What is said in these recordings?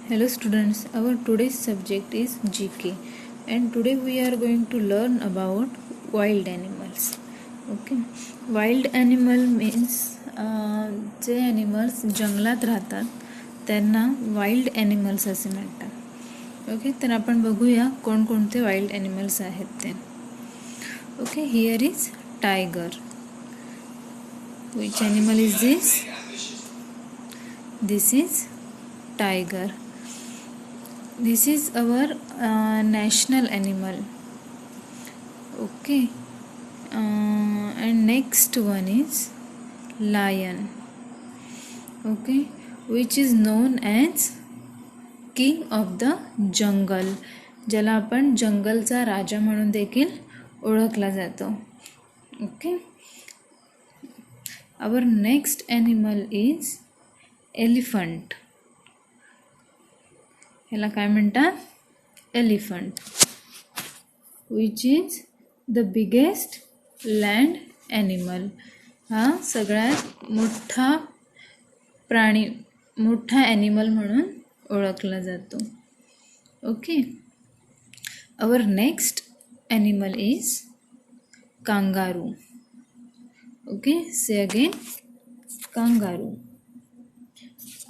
Hello students, our today's subject is GK and today we are going to learn about wild animals. Okay, wild animal means J animals जंगलात राहतात त्यांना wild animals असे म्हणतात. Okay, तर आपण बघूया कोणकोणते wild animals आहेत ते. Okay, here is tiger. Which animal is this? This is tiger. This is our national animal. Okay, and next one is lion. Okay, which is known as king of the jungle, ज्याला आपण जंगलचा राजा म्हणून देखील ओळखला जातो. Okay, our next animal is elephant. ह्याला काय म्हणतात? Elephant. Which is the biggest land animal. हा सगळ्यात मोठा प्राणी, मोठा ॲनिमल म्हणून ओळखला जातो. Okay, our next animal is kangaroo. Okay, say again kangaroo.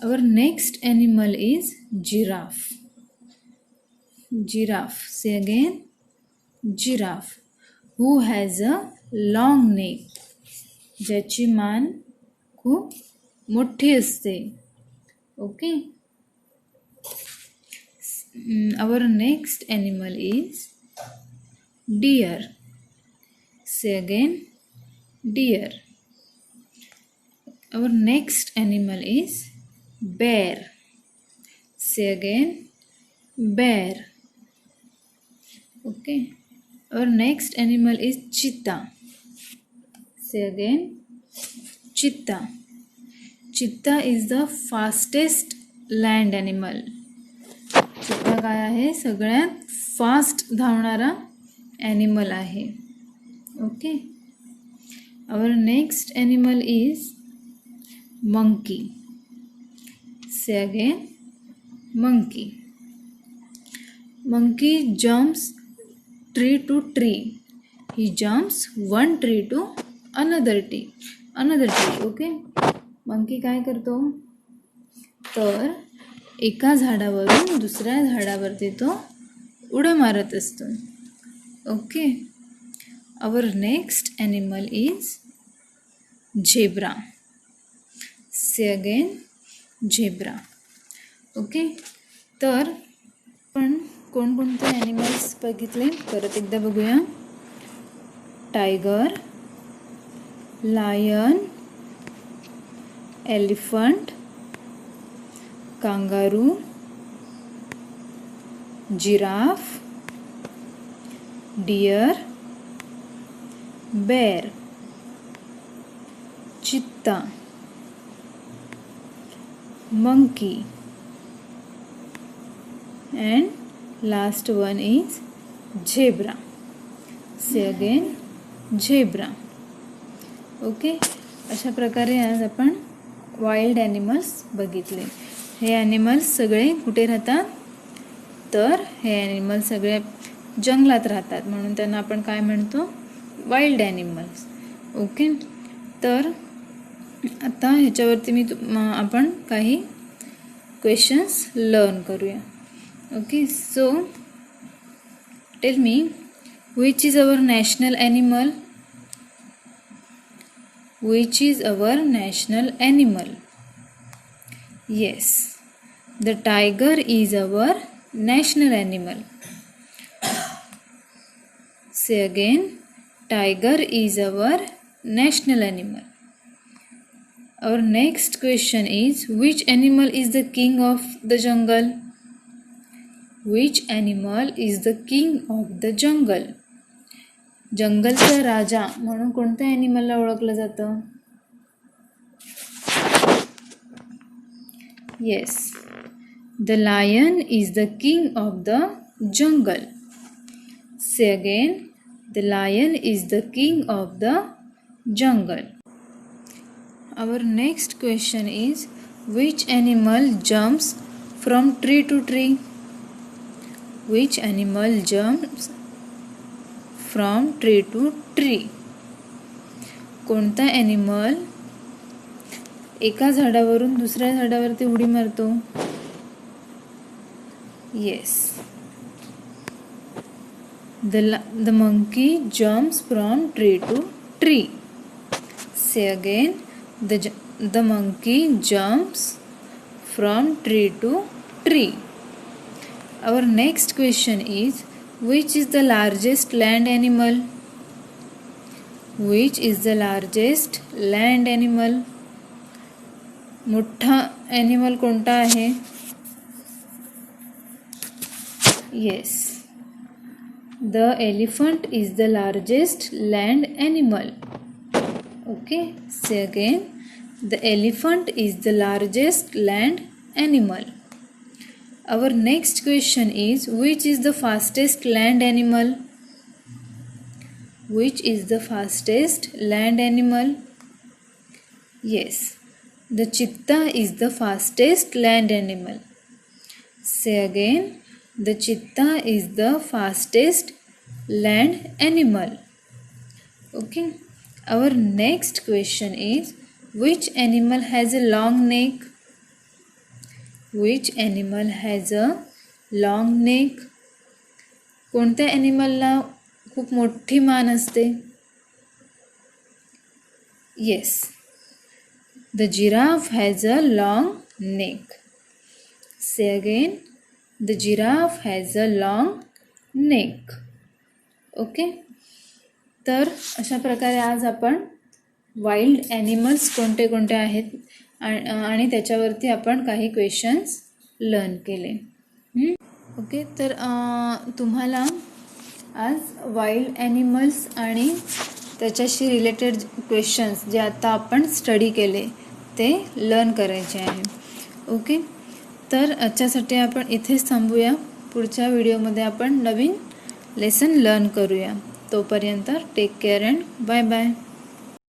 Our next animal is giraffe. Giraffe. Say again. Giraffe. Who has a long neck. ज्याची मान खूप मोठी असते. Okay. Our next animal is deer. Say again. Deer. Our next animal is bear. Say again. Bear. Okay, our next animal is cheetah. Say again. Cheetah. Cheetah is the fastest land animal. cheetah काय आहे? सगळ्यात fast धावणारा animal आहे. Okay, our next animal is monkey. Say again. Monkey. Monkey jumps tree to tree. He jumps one tree to another tree. Okay. Monkey काय करतो? तर एका झाडावरून दुसऱ्या झाडावरती तो उड्या मारत असतो. Okay, our next animal is zebra. Say again. Zebra. Okay, तर आपण कोणकोणते ॲनिमल्स बघितले परत एकदा बघूया. Tiger, lion, elephant, kangaroo, giraffe, deer, bear, चित्ता, monkey, and last one is zebra. Say again. Zebra. Okay, अशा प्रकारे आज आपण वाईल्ड ॲनिमल्स बघितले. हे ॲनिमल्स सगळे कुठे राहतात? तर हे ॲनिमल सगळे जंगलात राहतात म्हणून त्यांना आपण काय म्हणतो? Wild animals. ओके, तर आता ह्याच्यावरती आपण काही क्वेश्चन्स लर्न करूया. Okay, so tell me, which is our national animal? Which is our national animal? Yes, the tiger is our national animal. Say again. Tiger is our national animal. Our next question is, which animal is the king of the jungle? Which animal is the king of the jungle? जंगलचा राजा म्हणून कोणत्या ॲनिमलला ओळखलं जातं? Yes, the lion is the king of the jungle. Say again. The lion is the king of the jungle. Our next question is, which animal jumps from tree to tree? Which animal jumps from tree to tree? कोणता animal एका झाडावरून दुसऱ्या झाडावरती उडी मारतो? Yes, the monkey jumps from tree to tree. Say again, the monkey jumps from tree to tree. Our next question is, which is the largest land animal? Which is the largest land animal? मोठा animal कोणता आहे? Yes, the elephant is the largest land animal. Okay, say again, the elephant is the largest land animal. Our next question is, which is the fastest land animal? Which is the fastest land animal? Yes, the cheetah is the fastest land animal. Say again, the cheetah is the fastest land animal. Okay, our next question is, which animal has a long neck? Which animal has a long neck? कोणत्या ॲनिमलला खूप मोठी मान असते? Yes, the giraffe has a long neck. Say again, the giraffe has a long neck. Okay, तर अशा प्रकारे आज आपण वाईल्ड ॲनिमल्स कोणते कोणते आहेत आणि त्याच्यावरती आपण काही क्वेश्चन्स लर्न केले. ओके, तर तुम्हाला आज वाईल्ड ॲनिमल्स आणि त्याच्याशी रिलेटेड क्वेश्चन्स जे आता आपण स्टडी केले ते लर्न करायचे आहे. ओके, तर आजच्यासाठी आपण इथेच थांबूया. पुढच्या व्हिडिओमध्ये आपण नवीन लेसन लर्न करूया. तोपर्यंत take care and bye bye.